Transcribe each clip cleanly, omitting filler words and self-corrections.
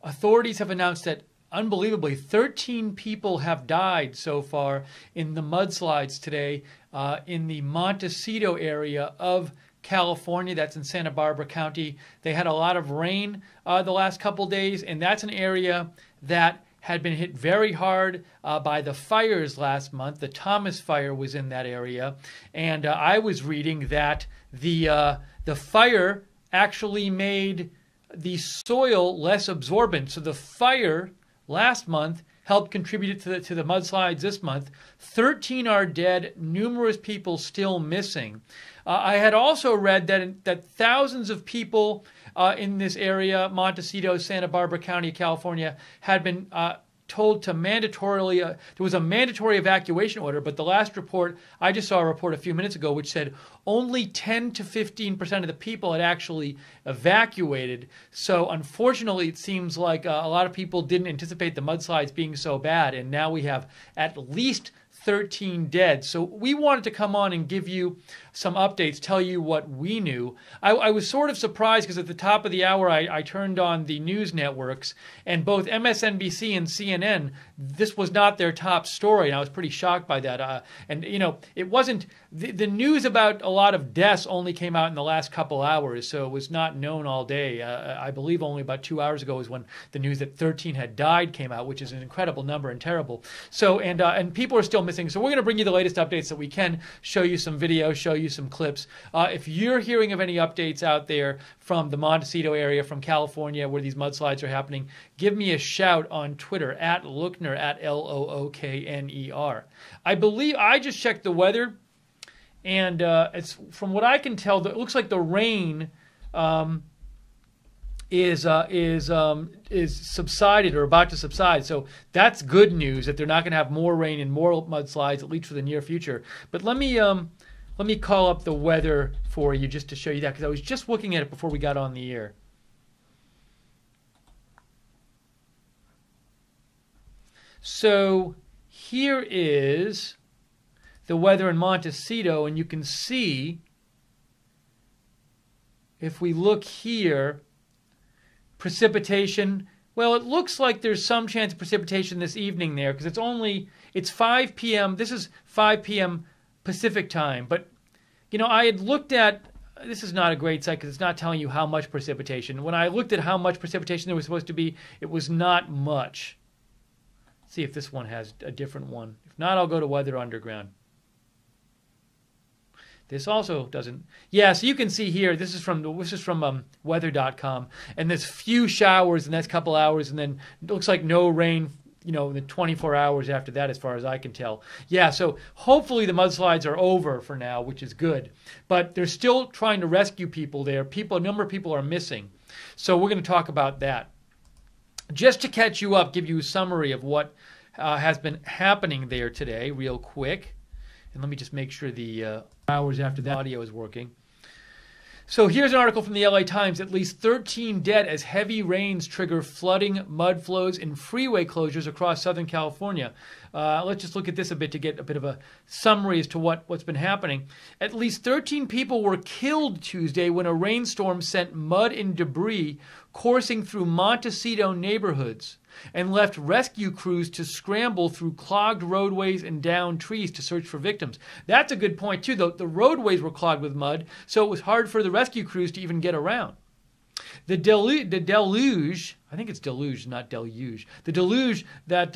authorities have announced that, unbelievably, 13 people have died so far in the mudslides today in the Montecito area of California. That's in Santa Barbara County. They had a lot of rain the last couple days, and that's an area that had been hit very hard by the fires last month. The Thomas Fire was in that area, and I was reading that the fire actually made the soil less absorbent. So the fire last month helped contribute to the mudslides this month. 13 are dead, numerous people still missing. I had also read that thousands of people in this area, Montecito, Santa Barbara County, California, had been told to mandatorily, there was a mandatory evacuation order, but the last report, I just saw a report a few minutes ago which said only 10 to 15% of the people had actually evacuated. So unfortunately, it seems like a lot of people didn't anticipate the mudslides being so bad, and now we have at least 13 dead. So we wanted to come on and give you some updates, tell you what we knew. I was sort of surprised because at the top of the hour I turned on the news networks, and both MSNBC and CNN, this was not their top story, and I was pretty shocked by that. And you know, it wasn't, the news about a lot of deaths only came out in the last couple hours, so it was not known all day. I believe only about 2 hours ago was when the news that 13 had died came out, which is an incredible number and terrible. So, and people are still missing. So we're going to bring you the latest updates that we can, show you some videos, show you some clips. If you're hearing of any updates out there from the Montecito area, from California, where these mudslides are happening, give me a shout on Twitter, at Lookner, at Lookner. I believe, I just checked the weather, and it's, from what I can tell, it looks like the rain is subsided or about to subside. So that's good news that they're not going to have more rain and more mudslides, at least for the near future. But let me call up the weather for you just to show you that, because I was just looking at it before we got on the air. So here is the weather in Montecito, and you can see, if we look here, precipitation. Well, it looks like there's some chance of precipitation this evening there, because it's 5 p.m. This is 5 p.m. Pacific time. But, you know, I had looked at, this is not a great site because it's not telling you how much precipitation. When I looked at how much precipitation there was supposed to be, it was not much. Let's see if this one has a different one. If not, I'll go to Weather Underground. This also doesn't. Yeah, so you can see here, this is from weather.com, and there's few showers in the next couple hours, and then it looks like no rain, you know, in the 24 hours after that, as far as I can tell. Yeah, so hopefully the mudslides are over for now, which is good. But they're still trying to rescue people there. A number of people are missing. So we're going to talk about that. Just to catch you up, give you a summary of what has been happening there today real quick. And let me just make sure the hours after that audio is working. So here's an article from the LA Times. At least 13 dead as heavy rains trigger flooding, mud flows, and freeway closures across Southern California. Let's just look at this a bit to get a bit of a summary as to what's been happening. At least 13 people were killed Tuesday when a rainstorm sent mud and debris coursing through Montecito neighborhoods and left rescue crews to scramble through clogged roadways and downed trees to search for victims. That's a good point, too. The roadways were clogged with mud, so it was hard for the rescue crews to even get around. The deluge, I think it's deluge, not deluge. The deluge that,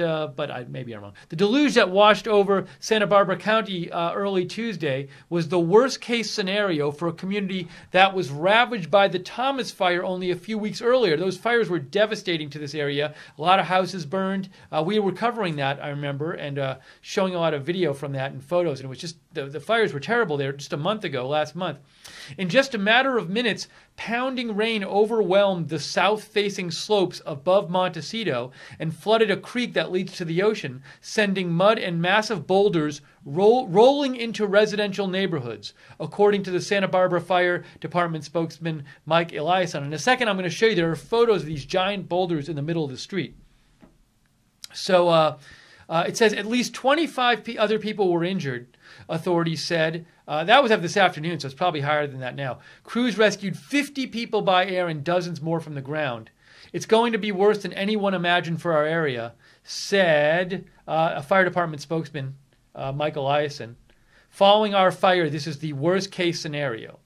maybe I'm wrong. The deluge that washed over Santa Barbara County early Tuesday was the worst case scenario for a community that was ravaged by the Thomas Fire only a few weeks earlier. Those fires were devastating to this area. A lot of houses burned. We were covering that, I remember, and showing a lot of video from that and photos. And it was just, the fires were terrible there just a month ago, last month. In just a matter of minutes, pounding rain overwhelmed the south-facing slopes above Montecito and flooded a creek that leads to the ocean, sending mud and massive boulders rolling into residential neighborhoods, according to the Santa Barbara Fire Department spokesman Mike Eliason. In a second, I'm going to show you, there are photos of these giant boulders in the middle of the street. So it says at least 25 other people were injured, authorities said. That was of this afternoon, so it's probably higher than that now. Crews rescued 50 people by air and dozens more from the ground. It's going to be worse than anyone imagined for our area, said a fire department spokesman, Mike Eliason. Following our fire, this is the worst case scenario.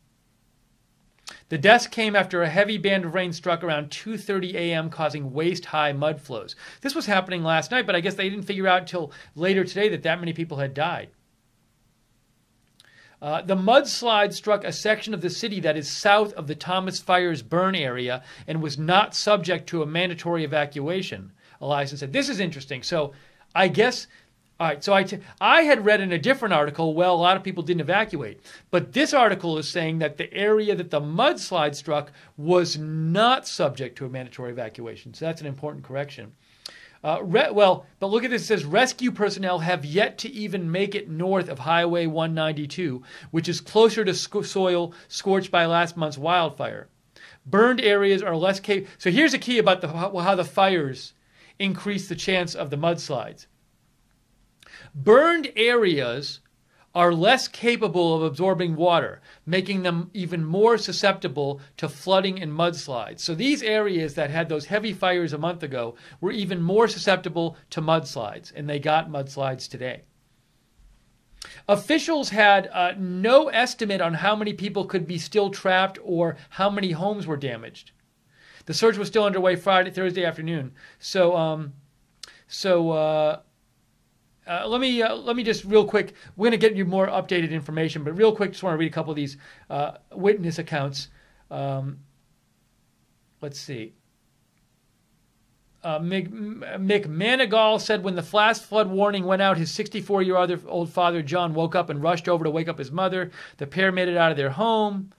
The deaths came after a heavy band of rain struck around 2:30 a.m., causing waist-high mud flows. This was happening last night, but I guess they didn't figure out until later today that many people had died. The mudslide struck a section of the city that is south of the Thomas Fires burn area and was not subject to a mandatory evacuation, Eliason said. This is interesting. So I guess... All right, so I had read in a different article, well, a lot of people didn't evacuate. But this article is saying that the area that the mudslide struck was not subject to a mandatory evacuation. So that's an important correction. But look at this. It says rescue personnel have yet to even make it north of Highway 192, which is closer to soil scorched by last month's wildfire. Burned areas are less capable. So here's a key about how the fires increase the chance of the mudslides. Burned areas are less capable of absorbing water, making them even more susceptible to flooding and mudslides. So these areas that had those heavy fires a month ago were even more susceptible to mudslides, and they got mudslides today. Officials had no estimate on how many people could be still trapped or how many homes were damaged. The search was still underway Thursday afternoon. Let me just real quick, we're going to get you more updated information, but real quick, just want to read a couple of these witness accounts. Let's see. Mick Manigal said when the flash flood warning went out, his 64-year-old father, John, woke up and rushed over to wake up his mother. The pair made it out of their home.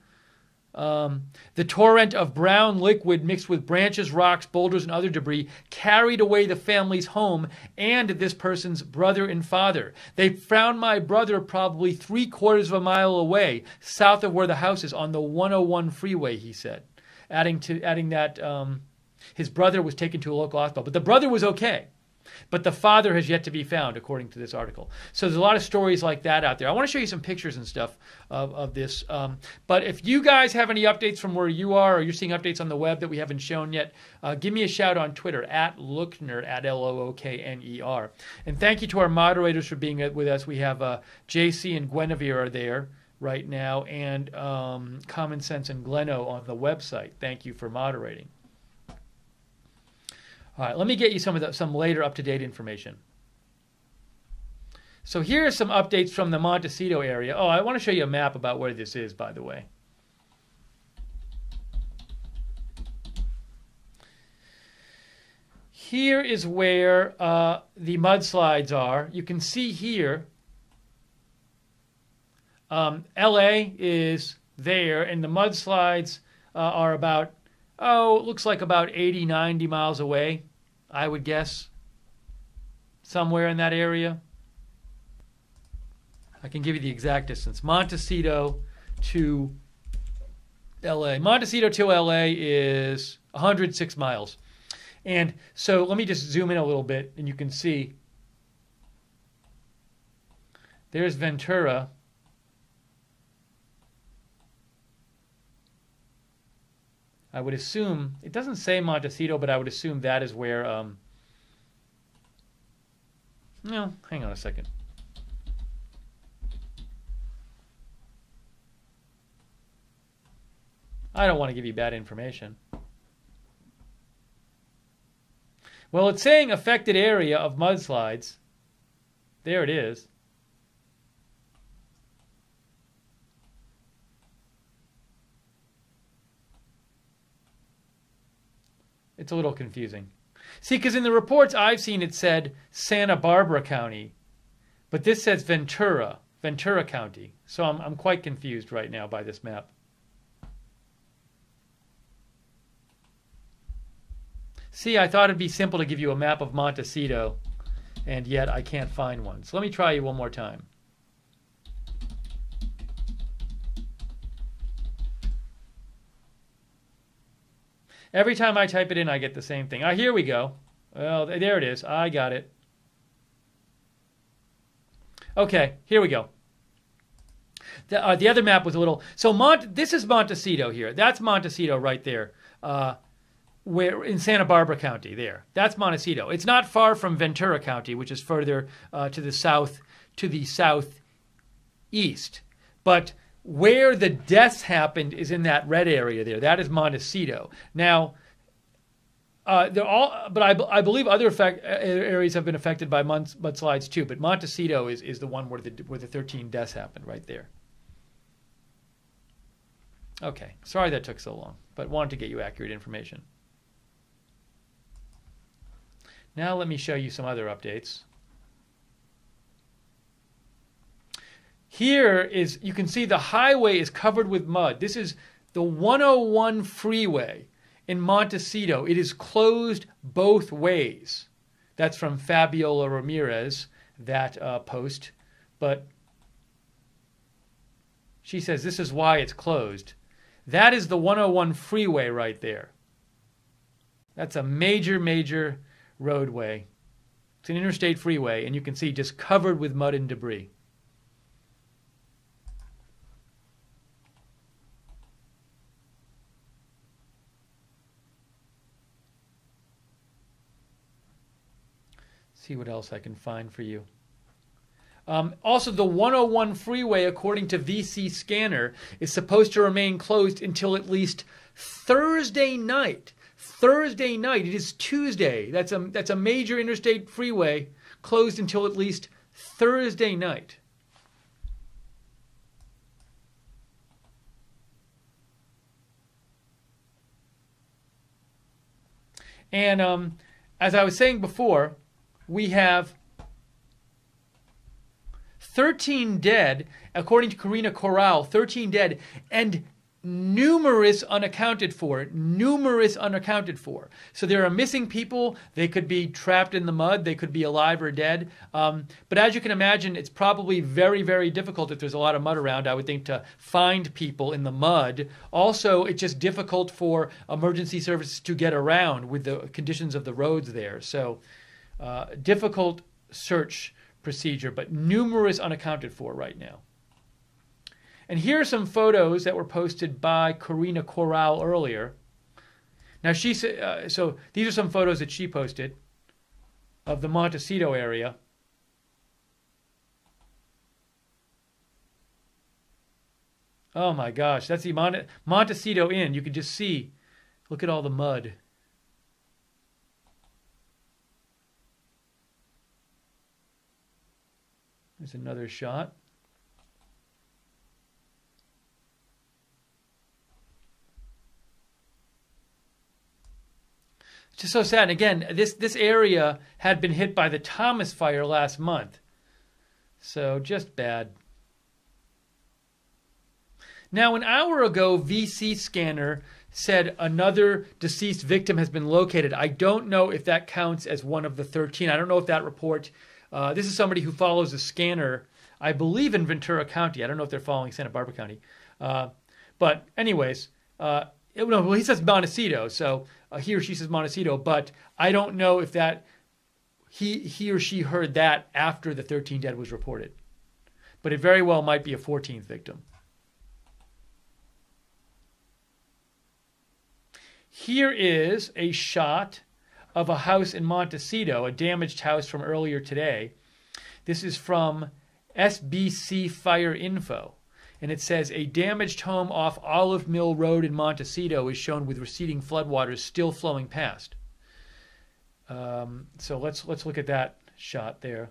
The torrent of brown liquid mixed with branches, rocks, boulders, and other debris carried away the family's home and this person's brother and father. They found my brother probably 3/4 of a mile away, south of where the house is on the 101 freeway, he said, adding that his brother was taken to a local hospital. But the brother was okay. But the father has yet to be found, according to this article. So there's a lot of stories like that out there. I want to show you some pictures and stuff of this. But if you guys have any updates from where you are, or you're seeing updates on the web that we haven't shown yet, give me a shout on Twitter, @Lookner, @LOOKNER. And thank you to our moderators for being with us. We have JC and Guinevere are there right now, and Common Sense and Gleno on the website. Thank you for moderating. All right, let me get you some later up-to-date information. So here are some updates from the Montecito area. Oh, I want to show you a map about where this is, by the way. Here is where the mudslides are. You can see here, LA is there, and the mudslides are about, it looks like about 80, 90 miles away, I would guess, somewhere in that area. I can give you the exact distance. Montecito to LA. Montecito to LA is 106 miles. And so let me just zoom in a little bit, and you can see there's Ventura. I would assume, it doesn't say Montecito, but I would assume that is where, no, hang on a second. I don't want to give you bad information. Well, it's saying affected area of mudslides. There it is. It's a little confusing. See, because in the reports I've seen it said Santa Barbara County, but this says Ventura County. So I'm quite confused right now by this map. See, I thought it'd be simple to give you a map of Montecito, and yet I can't find one. So let me try you one more time. Every time I type it in, I get the same thing. Here we go. Well, there it is. I got it. Okay, here we go. The other map was a little... So this is Montecito here. That's Montecito right there. where in Santa Barbara County there. That's Montecito. It's not far from Ventura County, which is further to the southeast. But where the deaths happened is in that red area there. That is Montecito. Now, I believe other areas have been affected by mudslides too. But Montecito is the one where the 13 deaths happened right there. Okay, sorry that took so long, but wanted to get you accurate information. Now let me show you some other updates. Here is, you can see the highway is covered with mud. This is the 101 freeway in Montecito. It is closed both ways. That's from Fabiola Ramirez, that post. But she says this is why it's closed. That is the 101 freeway right there. That's a major, major roadway. It's an interstate freeway, and you can see just covered with mud and debris. See what else I can find for you. Also, the 101 freeway, according to VC Scanner, is supposed to remain closed until at least Thursday night. Thursday night. It is Tuesday. That's a major interstate freeway closed until at least Thursday night. And as I was saying before, we have 13 dead, according to Karina Corral, 13 dead, and numerous unaccounted for. Numerous unaccounted for. So there are missing people. They could be trapped in the mud. They could be alive or dead. But as you can imagine, it's probably very, very difficult if there's a lot of mud around, I would think, to find people in the mud. Also, it's just difficult for emergency services to get around with the conditions of the roads there. So difficult search procedure, but numerous unaccounted for right now. And here are some photos that were posted by Karina Corral earlier. Now she said, so these are some photos that she posted of the Montecito area. Oh my gosh, that's the Montecito Inn. You can just see, look at all the mud. There's another shot. It's just so sad. And again, this area had been hit by the Thomas fire last month. So just bad. Now, an hour ago, VC Scanner said another deceased victim has been located. I don't know if that counts as one of the 13. I don't know if that report... this is somebody who follows a scanner, I believe, in Ventura County. I don't know if they're following Santa Barbara County. But anyways, well, he says Montecito, so he or she says Montecito, but I don't know if that he or she heard that after the 13 dead was reported. But it very well might be a 14th victim. Here is a shot of a house in Montecito, a damaged house from earlier today. This is from SBC Fire Info. And it says, a damaged home off Olive Mill Road in Montecito is shown with receding floodwaters still flowing past. So let's look at that shot there.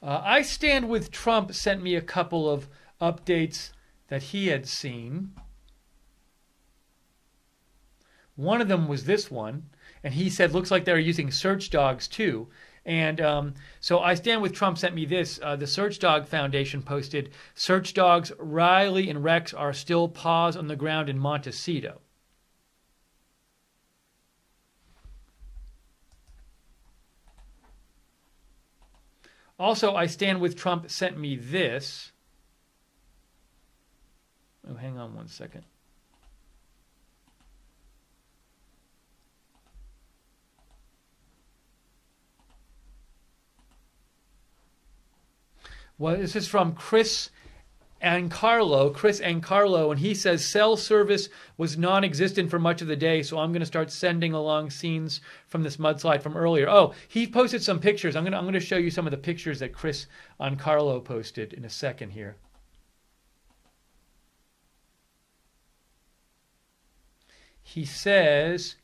I Stand With Trump sent me a couple of updates that he had seen. One of them was this one, and he said, looks like they're using search dogs too. And so I Stand With Trump sent me this. The Search Dog Foundation posted, search dogs Riley and Rex are still paws on the ground in Montecito. Also, I Stand With Trump sent me this. Oh, hang on one second. Well, this is from Chris and Carlo, and he says cell service was non-existent for much of the day, so I'm going to start sending along scenes from this mudslide from earlier. Oh, he posted some pictures. I'm going to show you some of the pictures that Chris and Carlo posted in a second here. He says,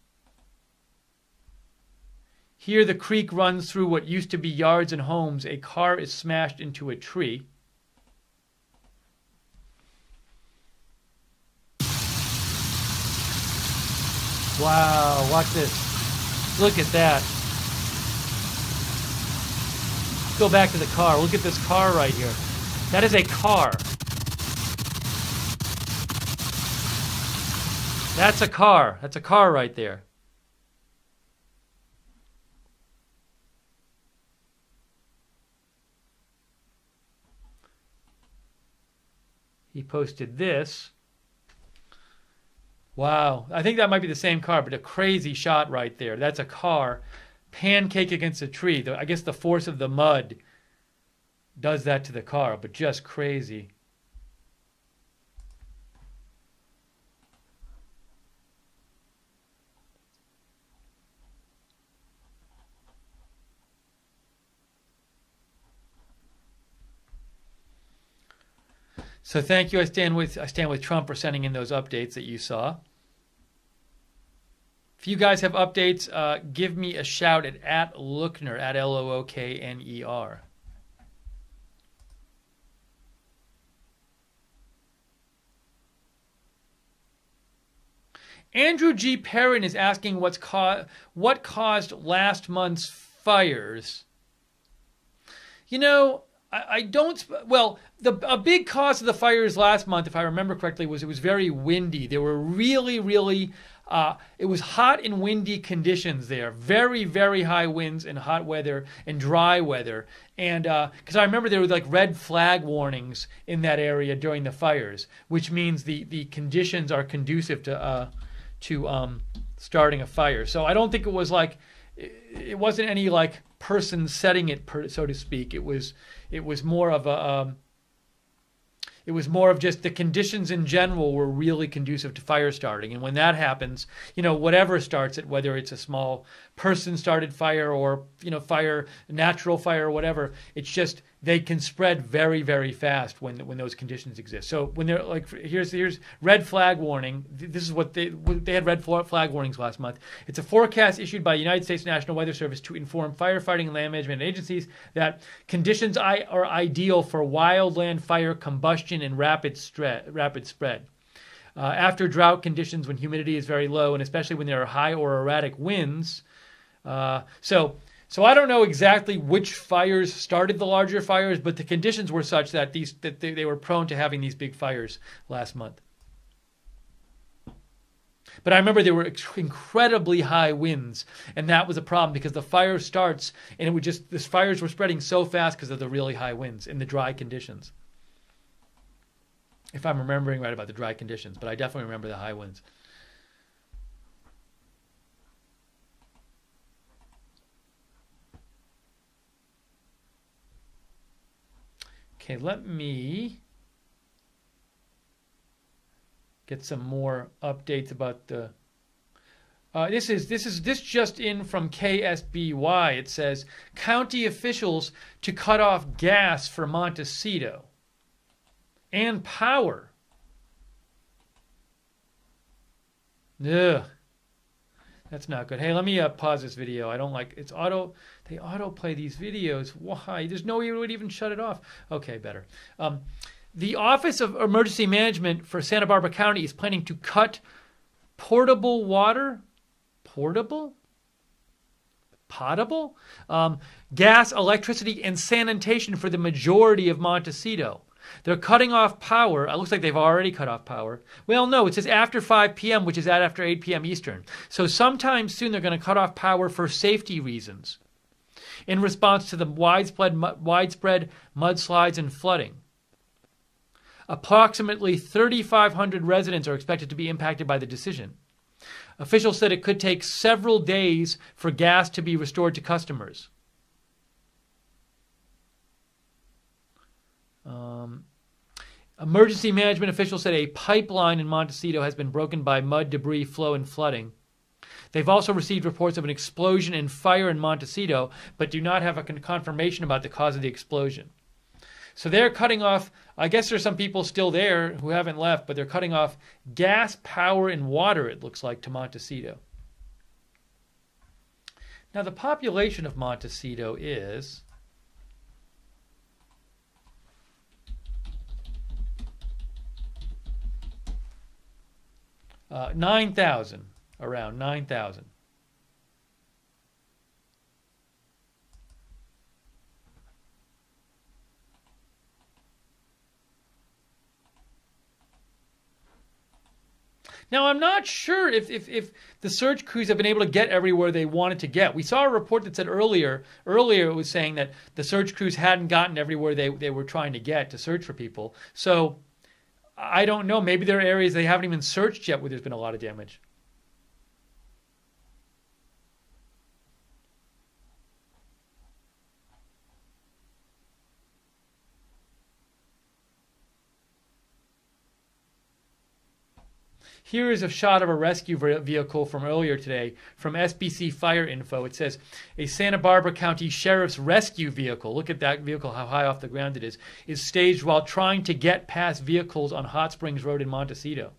here the creek runs through what used to be yards and homes. A car is smashed into a tree. Wow, watch this. Look at that. Let's go back to the car. Look at this car right here. That is a car. That's a car. That's a car right there. He posted this. Wow. I think that might be the same car, but a crazy shot right there. That's a car. Pancake against a tree. I guess the force of the mud does that to the car, but just crazy. So thank you, I stand with Trump, for sending in those updates that you saw. If you guys have updates, give me a shout at Lookner, at Lookner. Andrew G. Perrin is asking what caused last month's fires. You know, I don't. Well, a big cause of the fires last month, if I remember correctly, was it was very windy. There were really, it was hot and windy conditions there. Very, very high winds and hot weather and dry weather. And because I remember there were like red flag warnings in that area during the fires, which means the conditions are conducive to starting a fire. So I don't think it was like, it wasn't any like person setting it, so to speak. It was more of it was more of just the conditions in general were really conducive to fire starting. And when that happens, you know, whatever starts it, whether it's a small person-started fire or, you know, natural fire or whatever, it's just they can spread very, very fast when those conditions exist. So when they're like, here's red flag warning. This is what they had red flag warnings last month. It's a forecast issued by the United States National Weather Service to inform firefighting and land management agencies that conditions are ideal for wildland fire combustion and rapid spread. After drought conditions, when humidity is very low, and especially when there are high or erratic winds. So I don't know exactly which fires started the larger fires, but the conditions were such that they were prone to having these big fires last month. But I remember there were incredibly high winds, and that was a problem because the fire starts, and the fires were spreading so fast because of the really high winds and the dry conditions. If I'm remembering right about the dry conditions, but I definitely remember the high winds. Okay, let me get some more updates about the. This just in from KSBY. It says county officials to cut off gas for Montecito and power. Ugh. That's not good. Hey, let me pause this video. I don't like it's auto. They autoplay these videos. Why? There's no way you would even shut it off. Okay, better. The Office of Emergency Management for Santa Barbara County is planning to cut potable, gas, electricity, and sanitation for the majority of Montecito. They're cutting off power. It looks like they've already cut off power. Well, no, it says after 5 p.m., which is after 8 p.m. Eastern. So sometime soon they're going to cut off power for safety reasons. in response to the widespread mudslides and flooding. Approximately 3,500 residents are expected to be impacted by the decision. Officials said it could take several days for gas to be restored to customers. Emergency management officials said a pipeline in Montecito has been broken by mud, debris, flow, and flooding. They've also received reports of an explosion and fire in Montecito, but do not have a confirmation about the cause of the explosion. So they're cutting off, I guess there's some people still there who haven't left, but they're cutting off gas, power, and water, it looks like, to Montecito. Now, the population of Montecito is 9,000, around 9,000. Now, I'm not sure if the search crews have been able to get everywhere they wanted to get. We saw a report that said earlier it was saying that the search crews hadn't gotten everywhere they were trying to get to search for people. So I don't know. Maybe there are areas they haven't even searched yet where there's been a lot of damage. Here is a shot of a rescue vehicle from earlier today from SBC Fire Info. It says a Santa Barbara County Sheriff's rescue vehicle, look at that vehicle, how high off the ground it is staged while trying to get past vehicles on Hot Springs Road in Montecito.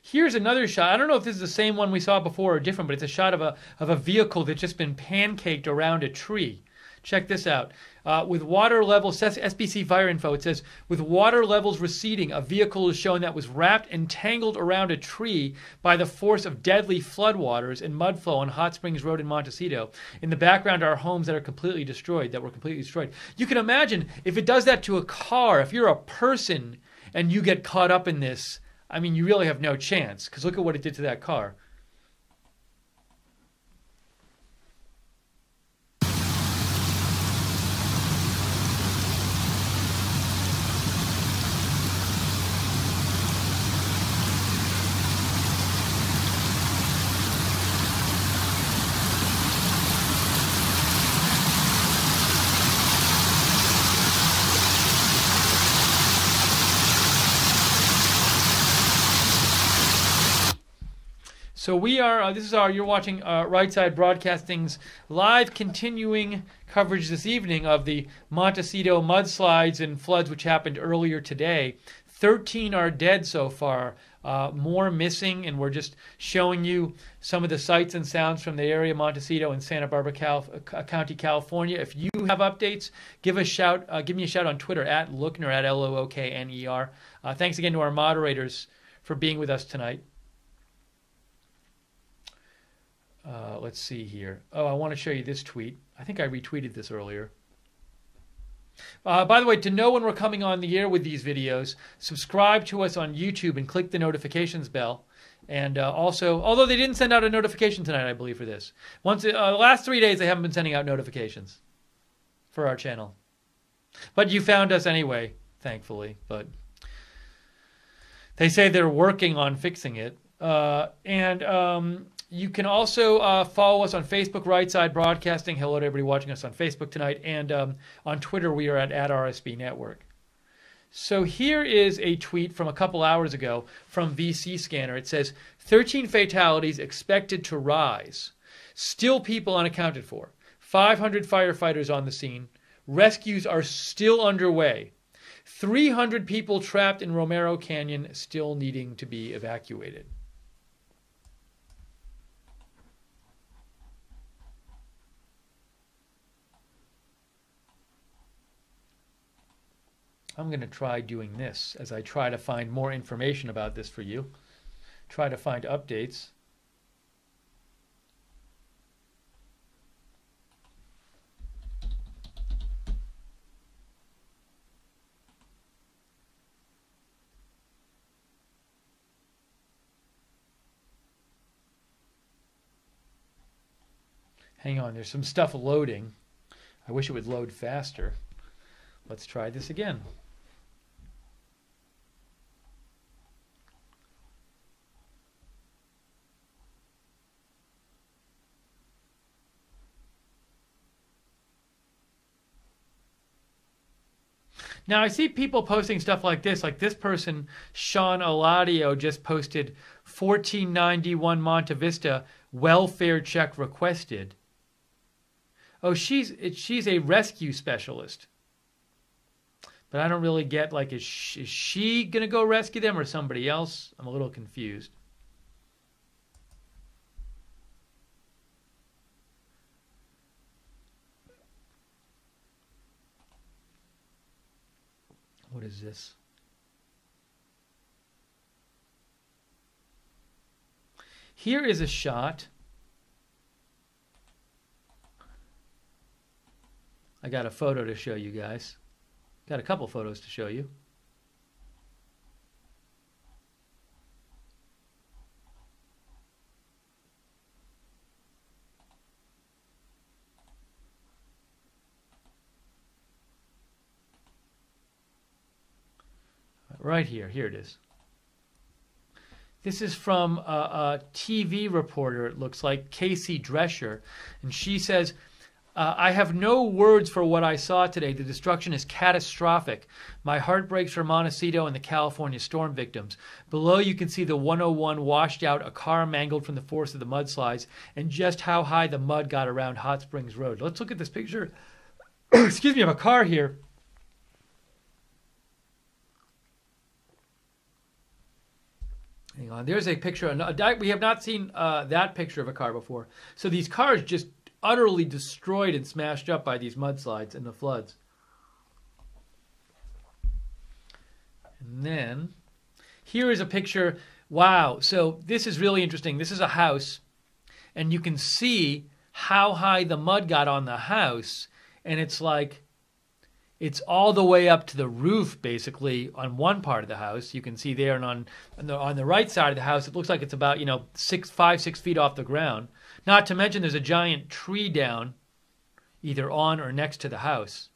Here's another shot. I don't know if this is the same one we saw before or different, but it's a shot of a vehicle that's just been pancaked around a tree. Check this out. With water levels, SBC Fire Info, it says, with water levels receding, a vehicle is shown that was wrapped and tangled around a tree by the force of deadly floodwaters and mud flow on Hot Springs Road in Montecito. In the background are homes that were completely destroyed. You can imagine if it does that to a car, if you're a person and you get caught up in this, I mean, you really have no chance, because look at what it did to that car. So we are, you're watching Right Side Broadcasting's live continuing coverage this evening of the Montecito mudslides and floods which happened earlier today. 13 are dead so far, more missing, and we're just showing you some of the sights and sounds from the area of Montecito and Santa Barbara County, California. If you have updates, give me a shout on Twitter at Lookner, at Lookner. Thanks again to our moderators for being with us tonight. Let's see here. Oh, I want to show you this tweet. I think I retweeted this earlier. By the way, to know when we're coming on the air with these videos, subscribe to us on YouTube and click the notifications bell. And also, although they didn't send out a notification tonight, I believe, for this. The last 3 days, they haven't been sending out notifications for our channel. But you found us anyway, thankfully. But they say they're working on fixing it. You can also follow us on Facebook, Right Side Broadcasting. Hello to everybody watching us on Facebook tonight. And on Twitter, we are at RSB Network. So here is a tweet from a couple hours ago from VC Scanner. It says, 13 fatalities expected to rise. Still people unaccounted for. 500 firefighters on the scene. Rescues are still underway. 300 people trapped in Romero Canyon still needing to be evacuated. I'm going to try doing this as I try to find more information about this for you. Try to find updates. Hang on, there's some stuff loading. I wish it would load faster. Let's try this again. Now I see people posting stuff like this person, Sean Eladio, just posted 1491 Monte Vista, welfare check requested. Oh, she's a rescue specialist. But I don't really get, like, is she going to go rescue them or somebody else? I'm a little confused. What is this? Here is a shot. I got a photo to show you guys. Got a couple photos to show you. Right here. Here it is. This is from a TV reporter, it looks like, Casey Drescher. And she says, I have no words for what I saw today. The destruction is catastrophic. My heart breaks for Montecito and the California storm victims. Below you can see the 101 washed out, a car mangled from the force of the mudslides, and just how high the mud got around Hot Springs Road. Let's look at this picture, excuse me, of a car here. Hang on, there's a picture. We have not seen that picture of a car before. So these cars just utterly destroyed and smashed up by these mudslides and the floods. And then here is a picture. Wow. So this is really interesting. This is a house, and you can see how high the mud got on the house. And it's like, it's all the way up to the roof, basically, on one part of the house. You can see there, and on the right side of the house, it looks like it's about 5, 6 feet off the ground. Not to mention there's a giant tree down, either on or next to the house.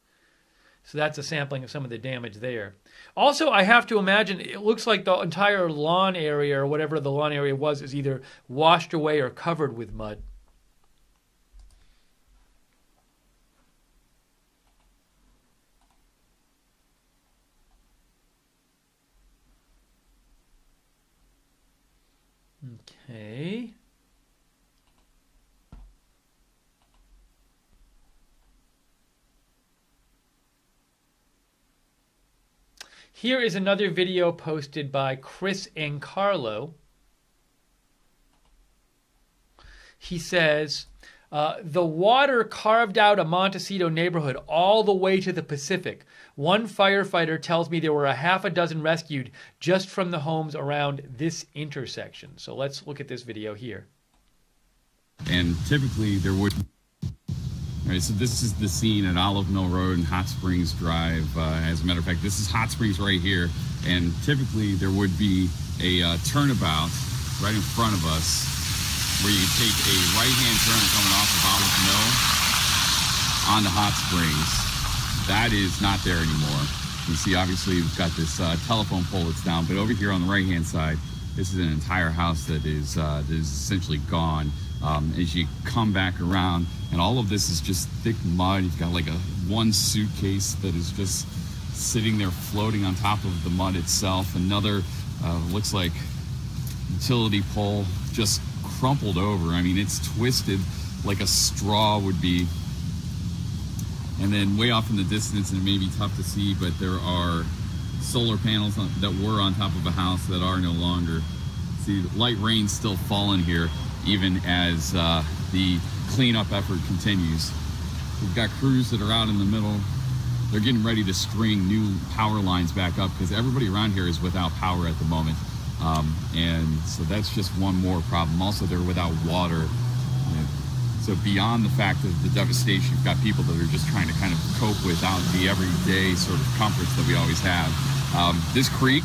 So that's a sampling of some of the damage there. Also, I have to imagine, it looks like the entire lawn area, or whatever the lawn area was, is either washed away or covered with mud. Okay. Here is another video posted by Chris Ancarlo. He says, the water carved out a Montecito neighborhood all the way to the Pacific. One firefighter tells me there were a half a dozen rescued just from the homes around this intersection. So let's look at this video here. And typically there would... All right, so this is the scene at Olive Mill Road and Hot Springs Drive. As a matter of fact, this is Hot Springs right here. And typically there would be a turnabout right in front of us where you take a right-hand turn coming off of Olive Mill onto Hot Springs. That is not there anymore. You see, obviously, we've got this telephone pole that's down, but over here on the right-hand side, this is an entire house that is essentially gone. As you come back around, and all of this is just thick mud. You've got like one suitcase that is just sitting there floating on top of the mud itself. Another looks like utility pole just crumpled over. I mean, it's twisted like a straw would be. And then way off in the distance, and it may be tough to see, but there are solar panels that were on top of a house that are no longer. See, light rain's still falling here, even as the cleanup effort continues. We've got crews that are out in the middle they're getting ready to string new power lines back up because everybody around here is without power at the moment. And so that's just one more problem. Also, they're without water. So beyond the fact of the devastation, you've got people that are just trying to kind of cope without the everyday sort of comforts that we always have. This creek,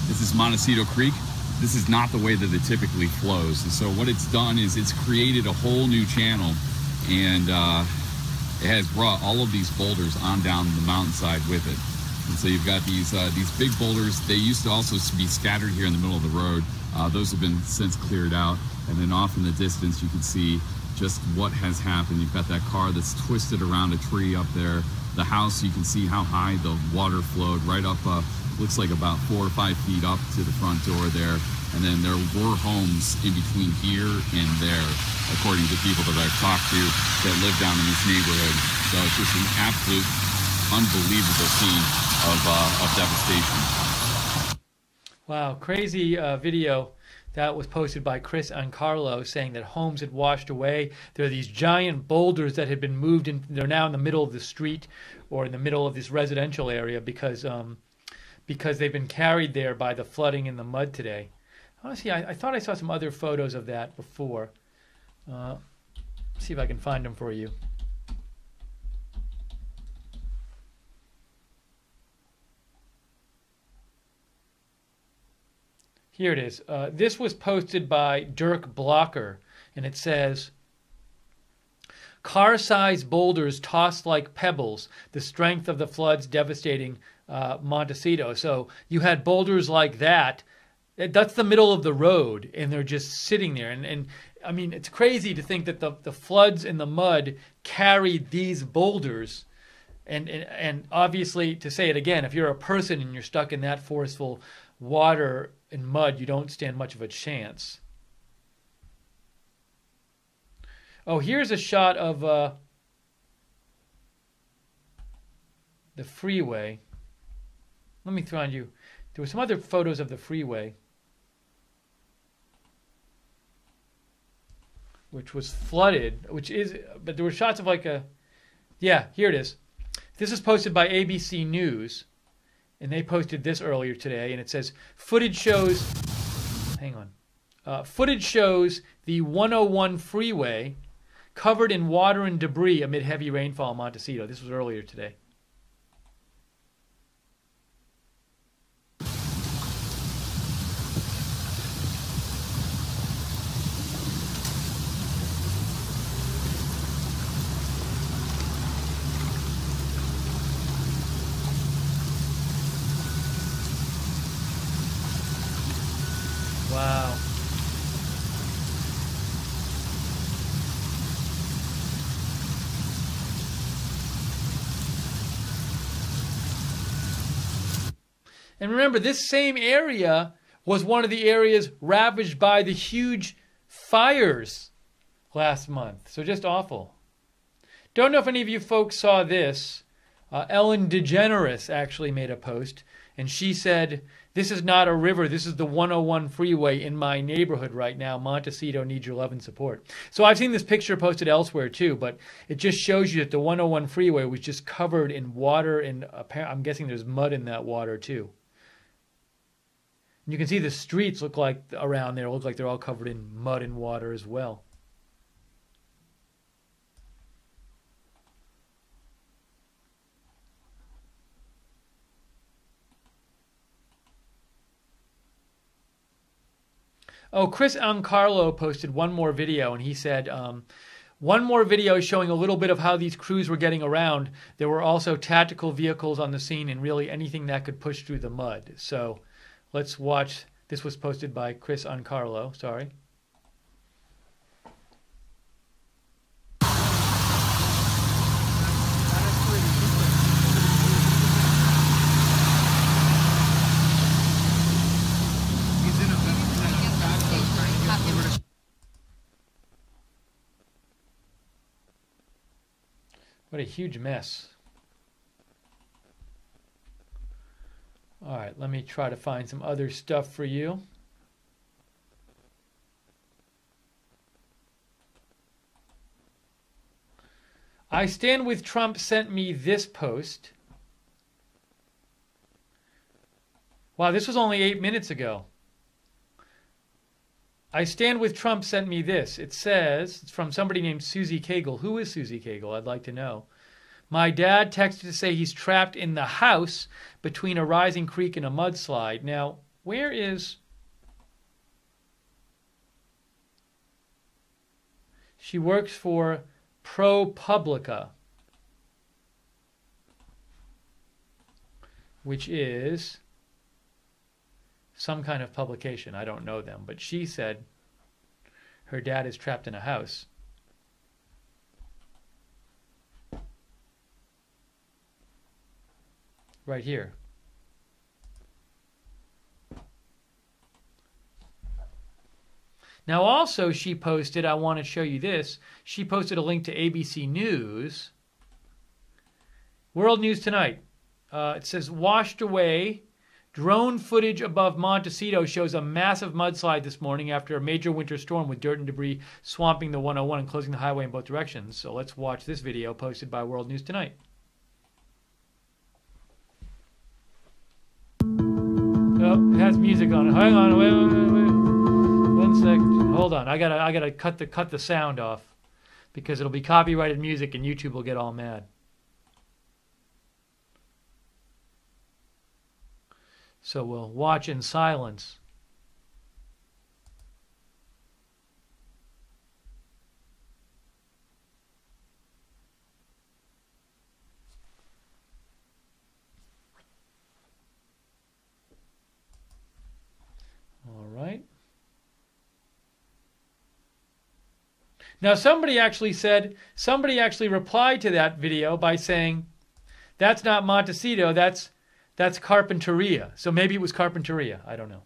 this is Montecito Creek. This is not the way that it typically flows. And so what it's done is it's created a whole new channel, and it has brought all of these boulders on down the mountainside with it. And so you've got these big boulders. They used to also be scattered here in the middle of the road. Those have been since cleared out. And then off in the distance, you can see just what has happened. You've got that car that's twisted around a tree up there. The house, you can see how high the water flowed right up, looks like about 4 or 5 feet up to the front door there. And then there were homes in between here and there, according to people that I've talked to that live down in this neighborhood. So it's just an absolute unbelievable scene of devastation. Wow, crazy video that was posted by Chris Ancarlo, saying that homes had washed away. There are these giant boulders that had been moved in. They're now in the middle of the street or in the middle of this residential area because they've been carried there by the flooding and the mud today. Honestly, I thought I saw some other photos of that before. See if I can find them for you. Here it is. This was posted by Dirk Blocker, and it says, "Car-sized boulders tossed like pebbles, the strength of the floods devastating Montecito." So you had boulders like that. That's the middle of the road, and they're just sitting there. And I mean, it's crazy to think that the floods and the mud carried these boulders. And obviously, to say it again, if you're a person and you're stuck in that forceful water and mud, you don't stand much of a chance. Oh, here's a shot of the freeway. Let me throw on you. There were some other photos of the freeway, which was flooded, but there were shots of like yeah, here it is. This is posted by ABC News, and they posted this earlier today, and it says, footage shows the 101 freeway covered in water and debris amid heavy rainfall in Montecito. This was earlier today. Wow. And remember, this same area was one of the areas ravaged by the huge fires last month. So just awful. Don't know if any of you folks saw this. Ellen DeGeneres actually made a post, and she said, "This is not a river. This is the 101 freeway in my neighborhood right now. Montecito needs your love and support." So I've seen this picture posted elsewhere too, but it just shows you that the 101 freeway was just covered in water, and I'm guessing there's mud in that water too. And you can see the streets look like around there look like they're all covered in mud and water as well. Oh, Chris Ancarlo posted one more video, and he said, one more video showing a little bit of how these crews were getting around. There were also tactical vehicles on the scene and really anything that could push through the mud. So let's watch. This was posted by Chris Ancarlo. Sorry. What a huge mess. All right, let me try to find some other stuff for you. I Stand With Trump sent me this post. Wow, this was only 8 minutes ago. I Stand With Trump sent me this. It says, it's from somebody named Susie Cagle. Who is Susie Cagle? I'd like to know. My dad texted to say he's trapped in the house between a rising creek and a mudslide. Now, where is... She works for ProPublica, which is some kind of publication. I don't know them, but she said her dad is trapped in a house. Right here. Now also she posted, I want to show you this, she posted a link to ABC News. World News Tonight. It says, washed away. Drone footage above Montecito shows a massive mudslide this morning after a major winter storm with dirt and debris swamping the 101 and closing the highway in both directions. So let's watch this video posted by World News Tonight. Oh, it has music on it. Hang on, wait. 1 second. Hold on. I gotta cut the sound off because it'll be copyrighted music and YouTube will get all mad. So we'll watch in silence. All right. Now somebody actually replied to that video by saying, that's not Montecito, that's Carpinteria. So maybe it was Carpinteria. I don't know.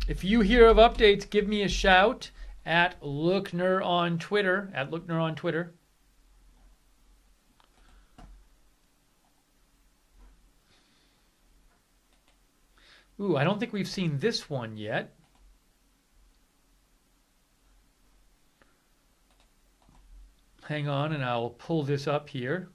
If you hear of updates, give me a shout at Lookner on Twitter. Ooh, I don't think we've seen this one yet. Hang on, and I'll pull this up here.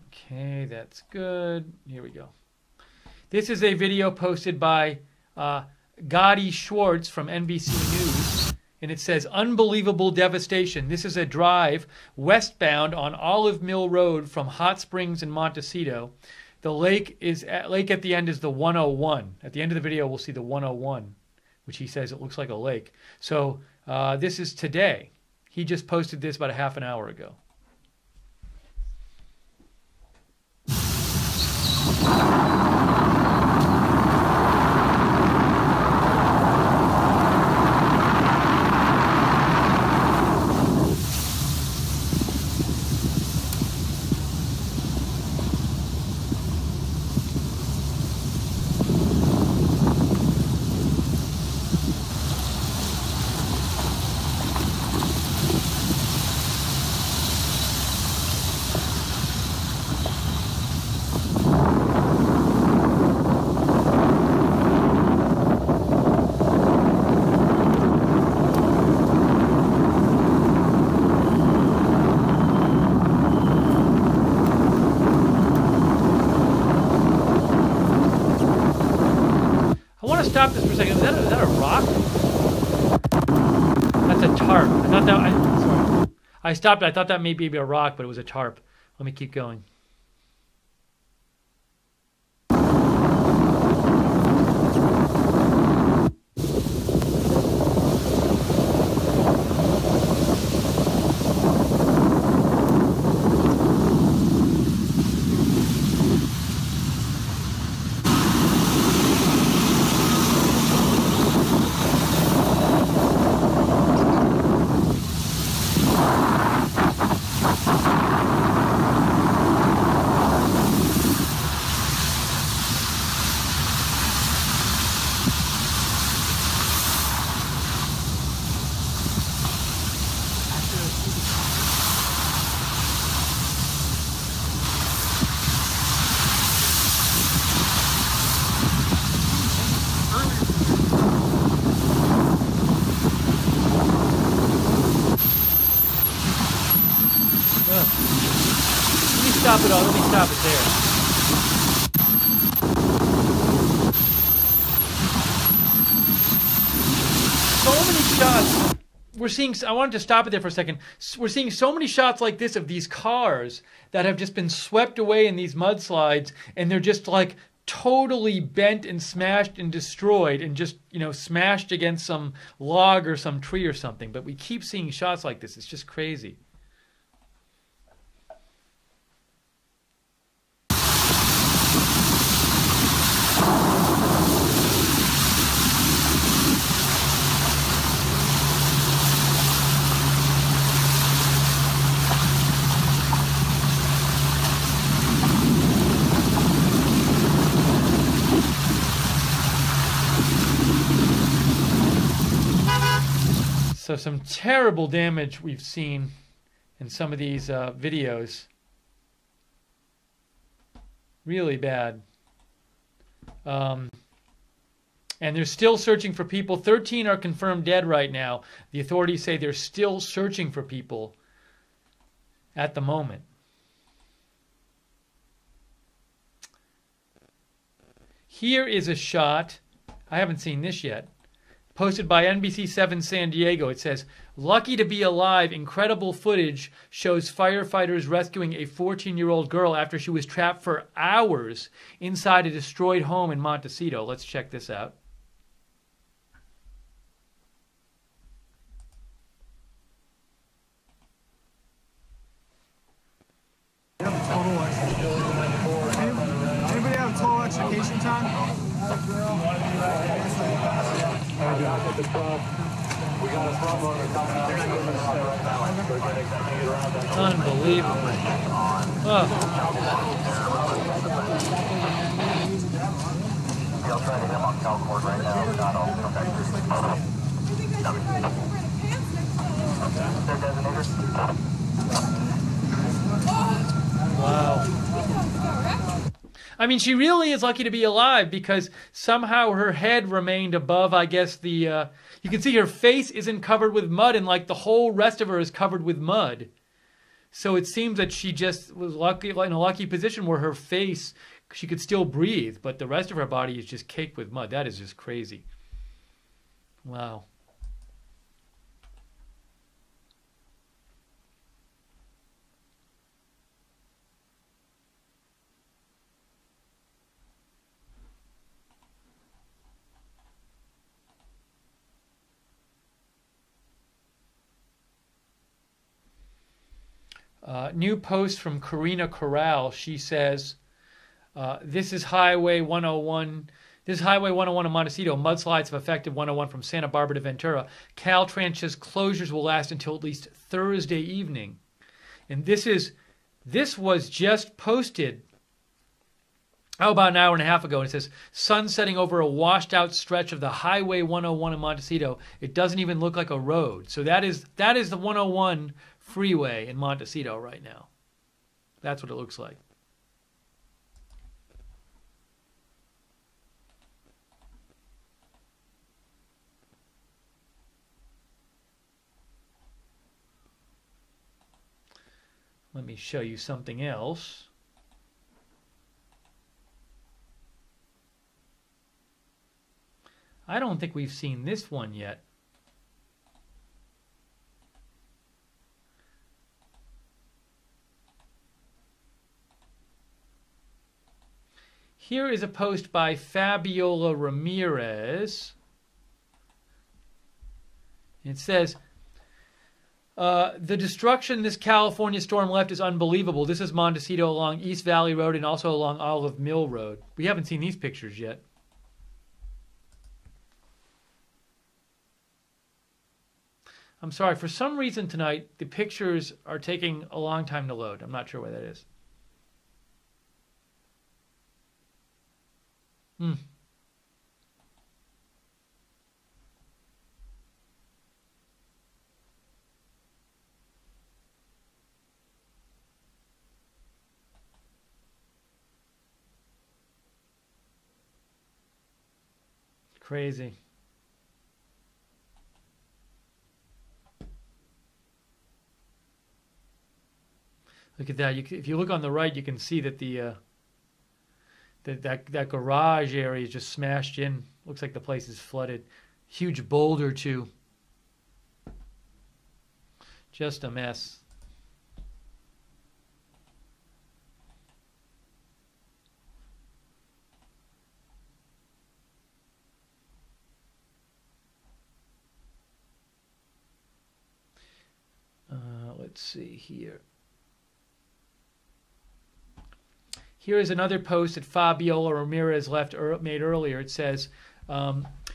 Okay, that's good. Here we go. This is a video posted by Gotti Schwartz from NBC News, and it says, unbelievable devastation. This is a drive westbound on Olive Mill Road from Hot Springs and Montecito. The lake at the end is the 101. At the end of the video, we'll see the 101, which he says it looks like a lake. So this is today. He just posted this about a half an hour ago. Stop this for a second. Is that a rock? That's a tarp. I thought that. Sorry. I stopped. I thought that may be a rock, but it was a tarp. Let me keep going. stop it all. Let me stop it there. So many shots. We're seeing, I wanted to stop it there for a second. We're seeing so many shots like this of these cars that have just been swept away in these mudslides, and they're just like totally bent and smashed and destroyed and just, you know, smashed against some log or some tree or something. But we keep seeing shots like this. It's just crazy. So some terrible damage we've seen in some of these videos. Really bad. And they're still searching for people. 13 are confirmed dead right now. The authorities say they're still searching for people at the moment. Here is a shot. I haven't seen this yet. Posted by NBC7 San Diego. It says, "Lucky to be alive, incredible footage shows firefighters rescuing a 14-year-old girl after she was trapped for hours inside a destroyed home in Montecito." Let's check this out. Anybody have total education time? Unbelievable. Oh. Wow. I mean, she really is lucky to be alive because somehow her head remained above, I guess, the... you can see her face isn't covered with mud, and like the whole rest of her is covered with mud. So it seems that she just was lucky, in a lucky position where her face, she could still breathe, but the rest of her body is just caked with mud. That is just crazy. Wow. New post from Karina Corral. She says, this is Highway 101. This is Highway 101 in Montecito. Mudslides have affected 101 from Santa Barbara to Ventura. Caltrans says closures will last until at least Thursday evening. And this was just posted about an hour and a half ago. And it says, sun setting over a washed out stretch of the Highway 101 in Montecito. It doesn't even look like a road. So that is the 101 freeway in Montecito right now. That's what it looks like. Let me show you something else. I don't think we've seen this one yet. Here is a post by Fabiola Ramirez. It says, the destruction this California storm left is unbelievable. This is Montecito along East Valley Road and also along Olive Mill Road. We haven't seen these pictures yet. I'm sorry, for some reason tonight, the pictures are taking a long time to load. I'm not sure why that is. Crazy. Look at that. If you look on the right, you can see that that garage area is just smashed in. Looks like the place is flooded. Huge boulder too. Just a mess. Let's see here. Here is another post that Fabiola Ramirez made earlier. It says,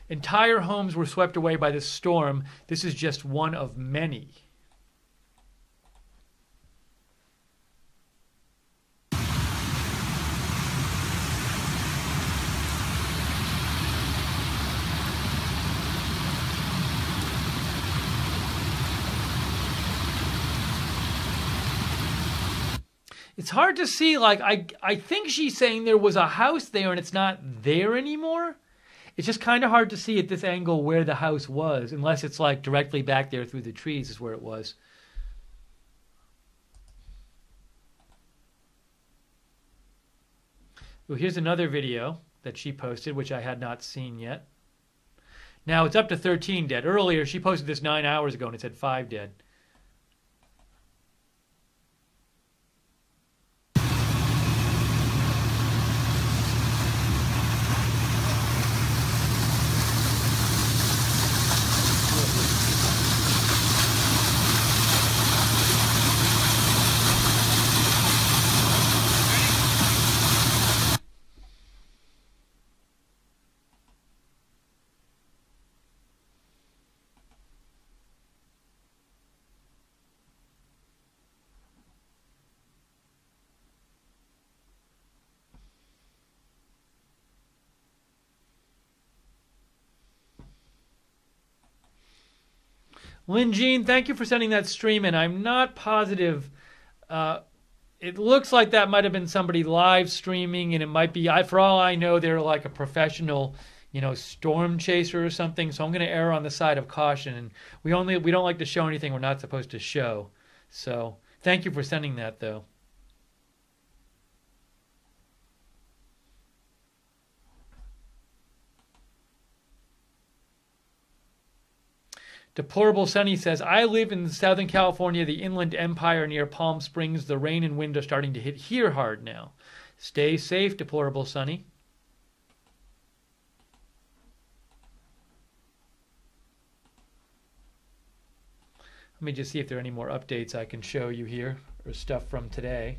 entire homes were swept away by this storm. This is just one of many. It's hard to see, like, I think she's saying there was a house there and it's not there anymore. It's just kind of hard to see at this angle where the house was, unless it's like directly back there through the trees is where it was. Well, here's another video that she posted, which I had not seen yet. Now it's up to 13 dead. Earlier, she posted this 9 hours ago and it said 5 dead. Lynn Jean, thank you for sending that stream in. I'm not positive. It looks like that might have been somebody live streaming, and it might be, for all I know, they're like a professional, storm chaser or something. So I'm going to err on the side of caution. And we don't like to show anything we're not supposed to show. So thank you for sending that, though. Deplorable Sunny says, I live in Southern California, the Inland Empire near Palm Springs. The rain and wind are starting to hit here hard now. Stay safe, Deplorable Sunny. Let me just see if there are any more updates I can show you here, or stuff from today.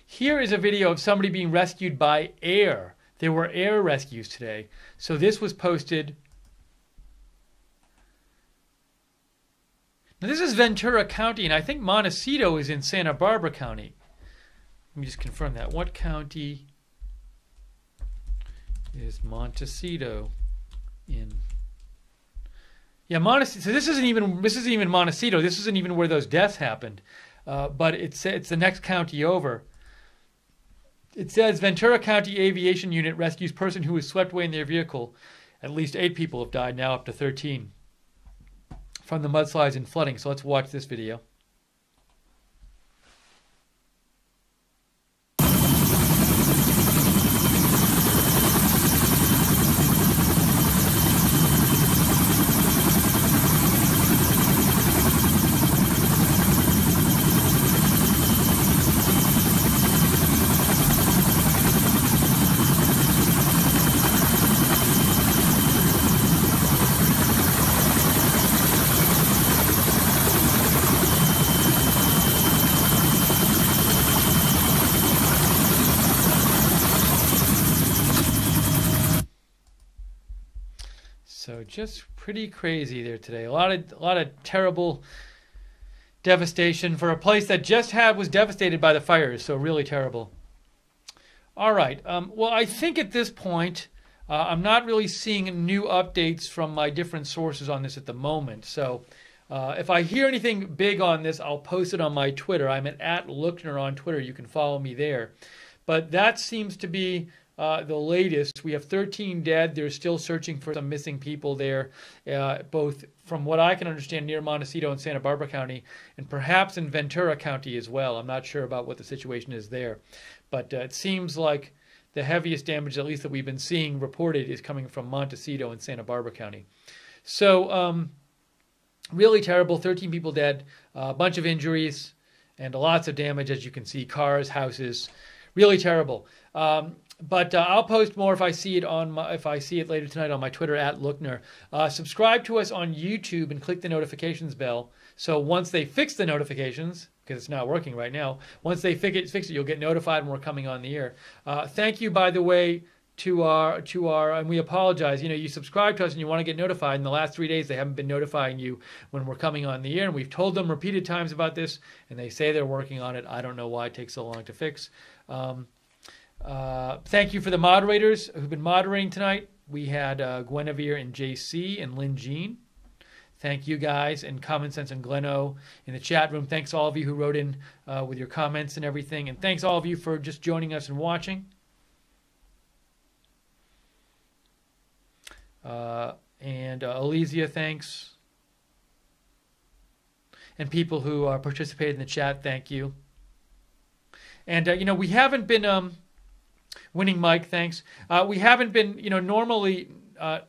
Here is a video of somebody being rescued by air. There were air rescues today. So this was posted. Now this is Ventura County, and I think Montecito is in Santa Barbara County. Let me just confirm that. What county is Montecito in? Yeah, Montecito. So this isn't even Montecito. This isn't even where those deaths happened. But it's the next county over. It says Ventura County Aviation Unit rescues person who was swept away in their vehicle. At least 8 people have died, now up to 13 from the mudslides and flooding. So let's watch this video. So just pretty crazy there today. A lot of terrible devastation for a place that just was devastated by the fires. So really terrible. All right. Well, I think at this point, I'm not really seeing new updates from my different sources on this at the moment. So if I hear anything big on this, I'll post it on my Twitter. I'm at @Lookner on Twitter. You can follow me there. But that seems to be the latest. We have 13 dead. They're still searching for some missing people there, both from what I can understand near Montecito and Santa Barbara County, and perhaps in Ventura County as well. I'm not sure about what the situation is there. But it seems like the heaviest damage, at least that we've been seeing reported, is coming from Montecito and Santa Barbara County. So really terrible, 13 people dead, a bunch of injuries, and lots of damage, as you can see, cars, houses, really terrible. But I'll post more if I see it if I see it later tonight on my Twitter @Lookner. Subscribe to us on YouTube and click the notifications bell. So once they fix the notifications, because it's not working right now, once they fix it, you'll get notified when we're coming on the air. Thank you, by the way, to our, and we apologize. You subscribe to us and you want to get notified. In the last 3 days, they haven't been notifying you when we're coming on the air, and we've told them repeated times about this, and they say they're working on it. I don't know why it takes so long to fix. Thank you for the moderators who've been moderating tonight. We had Guinevere and JC and Lynn Jean. Thank you guys, and Common Sense and Gleno in the chat room. Thanks all of you who wrote in with your comments and everything. And thanks all of you for just joining us and watching. And Elysia, thanks. And people who participated in the chat, thank you. And, we haven't been... Winning Mike, thanks. We haven't been, normally... By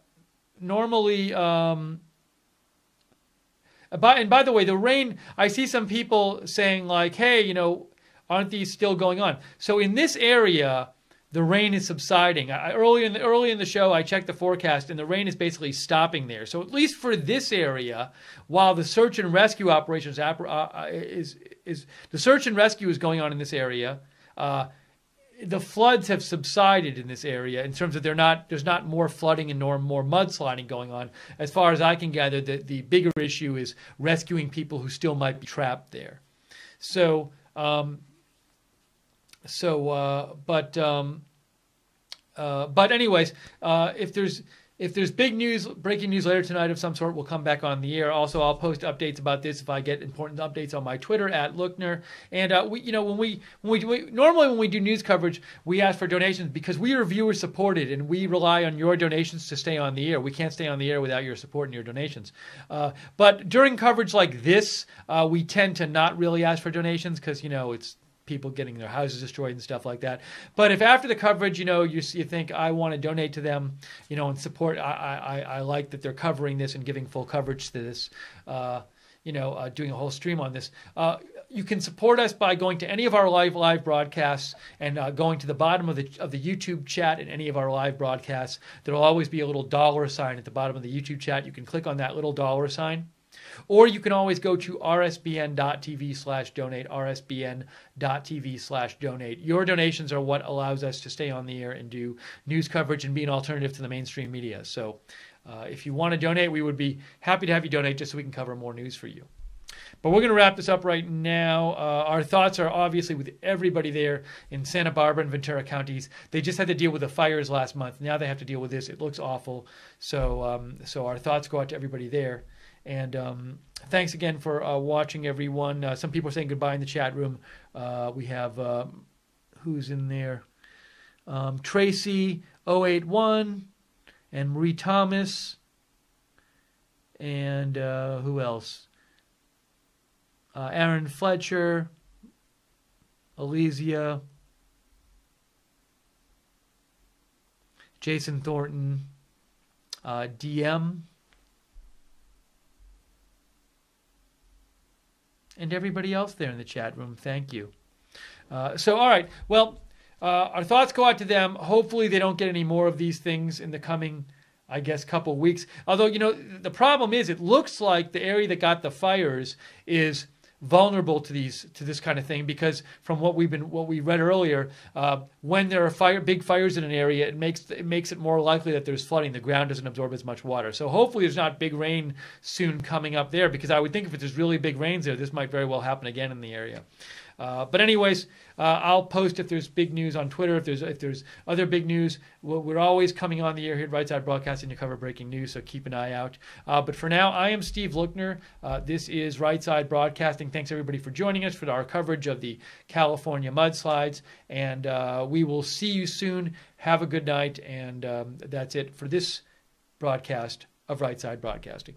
the way, the rain, I see some people saying like, hey, aren't these still going on? So in this area, the rain is subsiding. Early in the show, I checked the forecast, and the rain is basically stopping there. So at least for this area, while the search and rescue operations the search and rescue is going on in this area, the floods have subsided in this area in terms of there's not more flooding and more mudsliding going on. As far as I can gather, the bigger issue is rescuing people who still might be trapped there. But anyways, if there's big news, breaking news later tonight of some sort, we'll come back on the air. Also, I'll post updates about this if I get important updates on my Twitter @Lookner. And normally when we do news coverage, we ask for donations because we are viewer supported and we rely on your donations to stay on the air. We can't stay on the air without your support and your donations. But during coverage like this, we tend to not really ask for donations because it's people getting their houses destroyed and stuff like that. But if after the coverage, you think I want to donate to them, and support, I like that they're covering this and giving full coverage to this, doing a whole stream on this. You can support us by going to any of our live broadcasts and going to the bottom of the YouTube chat in any of our live broadcasts. There will always be a little dollar sign at the bottom of the YouTube chat. You can click on that little dollar sign. Or you can always go to rsbn.tv/donate, rsbn.tv/donate. Your donations are what allows us to stay on the air and do news coverage and be an alternative to the mainstream media. So if you want to donate, we would be happy to have you donate just so we can cover more news for you. But we're going to wrap this up right now. Our thoughts are obviously with everybody there in Santa Barbara and Ventura counties. They just had to deal with the fires last month. Now they have to deal with this. It looks awful. So our thoughts go out to everybody there. And thanks again for watching, everyone. Some people are saying goodbye in the chat room. We have, who's in there? Tracy081 and Marie Thomas. And who else? Aaron Fletcher, Elysia, Jason Thornton, DM, and everybody else there in the chat room. Thank you. All right. Well, our thoughts go out to them. Hopefully they don't get any more of these things in the coming, I guess, couple weeks. Although, the problem is it looks like the area that got the fires is vulnerable to this kind of thing, because from what we read earlier, when there are big fires in an area, it makes it more likely that there's flooding. The ground doesn't absorb as much water. So hopefully there's not big rain soon coming up there, because I would think if there's really big rains there, this might very well happen again in the area. But anyways, I'll post if there's big news on Twitter. If there's other big news, we're always coming on the air here at Right Side Broadcasting to cover breaking news, so keep an eye out. But for now, I am Steve Lookner. This is Right Side Broadcasting. Thanks everybody for joining us for our coverage of the California mudslides, and we will see you soon. Have a good night, and that's it for this broadcast of Right Side Broadcasting.